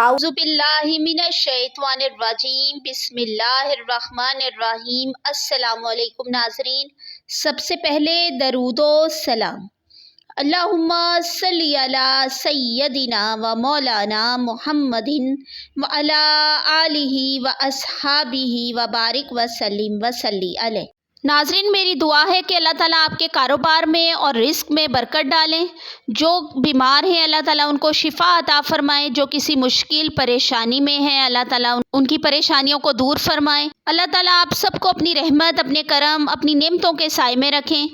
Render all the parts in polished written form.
اعوذ باللہ من الشیطان الرجیم، بسم اللہ الرحمن الرحیم۔ السلام علیکم ناظرین، سب سے پہلے درود و سلام۔ اللہم صلی علی سیدنا و مولانا محمد و علی آلہ و اصحابہ و بارک وسلم وصلی علیہ۔ ناظرین، میری دعا ہے کہ اللہ تعالیٰ آپ کے کاروبار میں اور رزق میں برکت ڈالیں۔ جو بیمار ہیں اللہ تعالیٰ ان کو شفا عطا فرمائے، جو کسی مشکل پریشانی میں ہیں اللہ تعالیٰ ان کی پریشانیوں کو دور فرمائے۔ اللہ تعالیٰ آپ سب کو اپنی رحمت، اپنے کرم، اپنی نعمتوں کے سائے میں رکھیں۔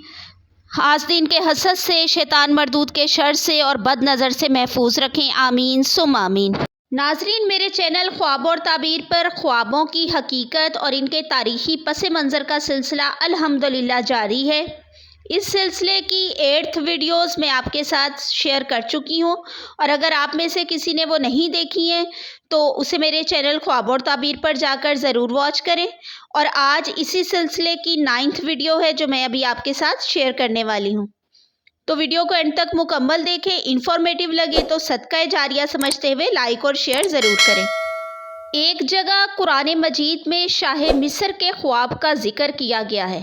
حاسدین کے حسد سے، شیطان مردود کے شر سے اور بد نظر سے محفوظ رکھیں، آمین ثم آمین۔ ناظرین، میرے چینل خواب اور تعبیر پر خوابوں کی حقیقت اور ان کے تاریخی پس منظر کا سلسلہ الحمدللہ جاری ہے۔ اس سلسلے کی 8 ویڈیوز میں آپ کے ساتھ شیئر کر چکی ہوں، اور اگر آپ میں سے کسی نے وہ نہیں دیکھی ہیں تو اسے میرے چینل خواب اور تعبیر پر جا کر ضرور واچ کریں۔ اور آج اسی سلسلے کی 9 ویڈیو ہے جو میں ابھی آپ کے ساتھ شیئر کرنے والی ہوں، تو ویڈیو کو اینڈ تک مکمل دیکھیں۔ انفارمیٹیو لگے تو صدقہ جاریہ سمجھتے ہوئے لائک اور شیئر ضرور کریں۔ ایک جگہ قرآن مجید میں شاہ مصر کے خواب کا ذکر کیا گیا ہے۔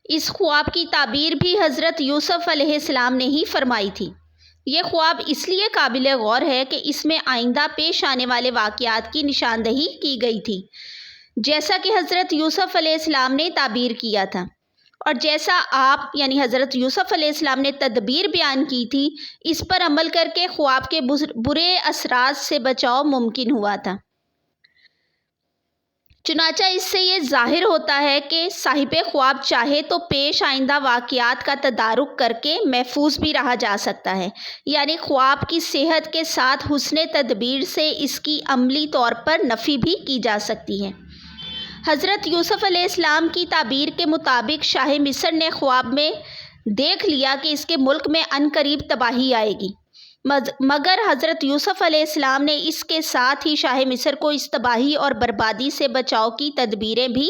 اس خواب کی تعبیر بھی حضرت یوسف علیہ السلام نے ہی فرمائی تھی۔ یہ خواب اس لیے قابل غور ہے کہ اس میں آئندہ پیش آنے والے واقعات کی نشاندہی کی گئی تھی، جیسا کہ حضرت یوسف علیہ السلام نے تعبیر کیا تھا، اور جیسا آپ یعنی حضرت یوسف علیہ السلام نے تدبیر بیان کی تھی، اس پر عمل کر کے خواب کے برے اثرات سے بچاؤ ممکن ہوا تھا۔ چنانچہ اس سے یہ ظاہر ہوتا ہے کہ صاحب خواب چاہے تو پیش آئندہ واقعات کا تدارک کر کے محفوظ بھی رہا جا سکتا ہے، یعنی خواب کی صحت کے ساتھ حسن تدبیر سے اس کی عملی طور پر نفی بھی کی جا سکتی ہے۔ حضرت یوسف علیہ السلام کی تعبیر کے مطابق شاہ مصر نے خواب میں دیکھ لیا کہ اس کے ملک میں عنقریب تباہی آئے گی، مگر حضرت یوسف علیہ السلام نے اس کے ساتھ ہی شاہ مصر کو اس تباہی اور بربادی سے بچاؤ کی تدبیریں بھی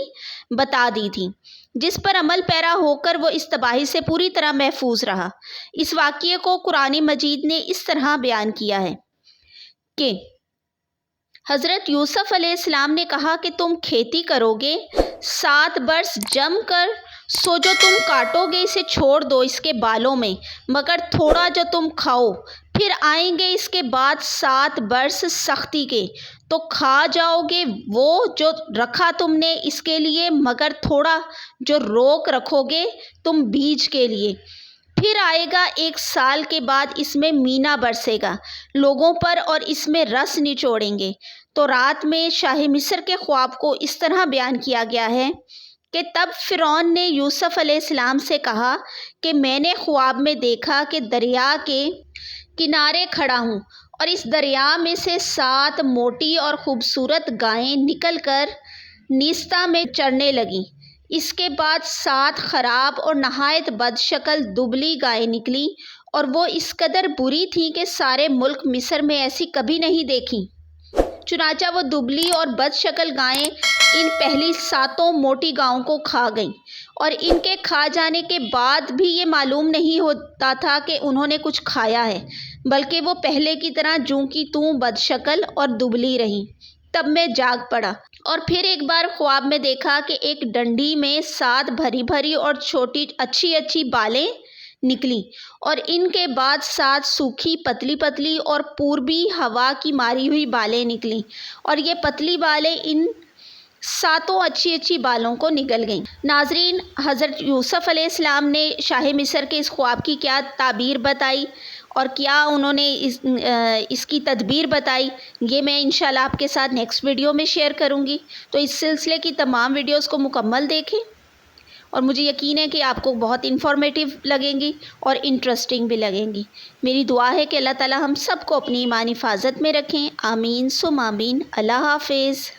بتا دی تھیں، جس پر عمل پیرا ہو کر وہ اس تباہی سے پوری طرح محفوظ رہا۔ اس واقعے کو قرآن مجید نے اس طرح بیان کیا ہے کہ حضرت یوسف علیہ السلام نے کہا کہ تم کھیتی کرو گے 7 برس جم کر، سو جو تم کاٹو گے اسے چھوڑ دو اس کے بالوں میں، مگر تھوڑا جو تم کھاؤ، پھر آئیں گے اس کے بعد 7 برس سختی کے، تو کھا جاؤ گے وہ جو رکھا تم نے اس کے لیے، مگر تھوڑا جو روک رکھو گے تم بیج کے لیے۔ پھر آئے گا 1 سال کے بعد اس میں مینا برسے گا لوگوں پر اور اس میں رس نچوڑیں گے۔ تو رات میں شاہ مصر کے خواب کو اس طرح بیان کیا گیا ہے کہ تب فرعون نے یوسف علیہ السلام سے کہا کہ میں نے خواب میں دیکھا کہ دریا کے کنارے کھڑا ہوں، اور اس دریا میں سے 7 موٹی اور خوبصورت گائیں نکل کر نیستہ میں چرنے لگیں۔ اس کے بعد 7 خراب اور نہایت بد شکل دبلی گائیں نکلیں، اور وہ اس قدر بری تھیں کہ سارے ملک مصر میں ایسی کبھی نہیں دیکھیں۔ چنانچہ وہ دبلی اور بد شکل گائیں ان پہلی 7 موٹی گاؤں کو کھا گئیں، اور ان کے کھا جانے کے بعد بھی یہ معلوم نہیں ہوتا تھا کہ انہوں نے کچھ کھایا ہے، بلکہ وہ پہلے کی طرح جوں کی توں بد شکل اور دبلی رہیں۔ تب میں جاگ پڑا اور پھر ایک بار خواب میں دیکھا کہ ایک ڈنڈی میں 7 بھری بھری اور چھوٹی اچھی بالیں نکلی، اور ان کے بعد 7 سوکھی پتلی پتلی اور پوربی ہوا کی ماری ہوئی بالیں نکلیں، اور یہ پتلی بالیں ان 7 اچھی بالوں کو نگل گئیں۔ ناظرین، حضرت یوسف علیہ السلام نے شاہ مصر کے اس خواب کی کیا تعبیر بتائی اور کیا انہوں نے اس کی تدبیر بتائی، یہ میں انشاءاللہ آپ کے ساتھ نیکسٹ ویڈیو میں شیئر کروں گی۔ تو اس سلسلے کی تمام ویڈیوز کو مکمل دیکھیں، اور مجھے یقین ہے کہ آپ کو بہت انفارمیٹیو لگیں گی اور انٹرسٹنگ بھی لگیں گی۔ میری دعا ہے کہ اللہ تعالی ہم سب کو اپنی ایمانی حفاظت میں رکھیں، آمین ثم آمین۔ اللہ حافظ۔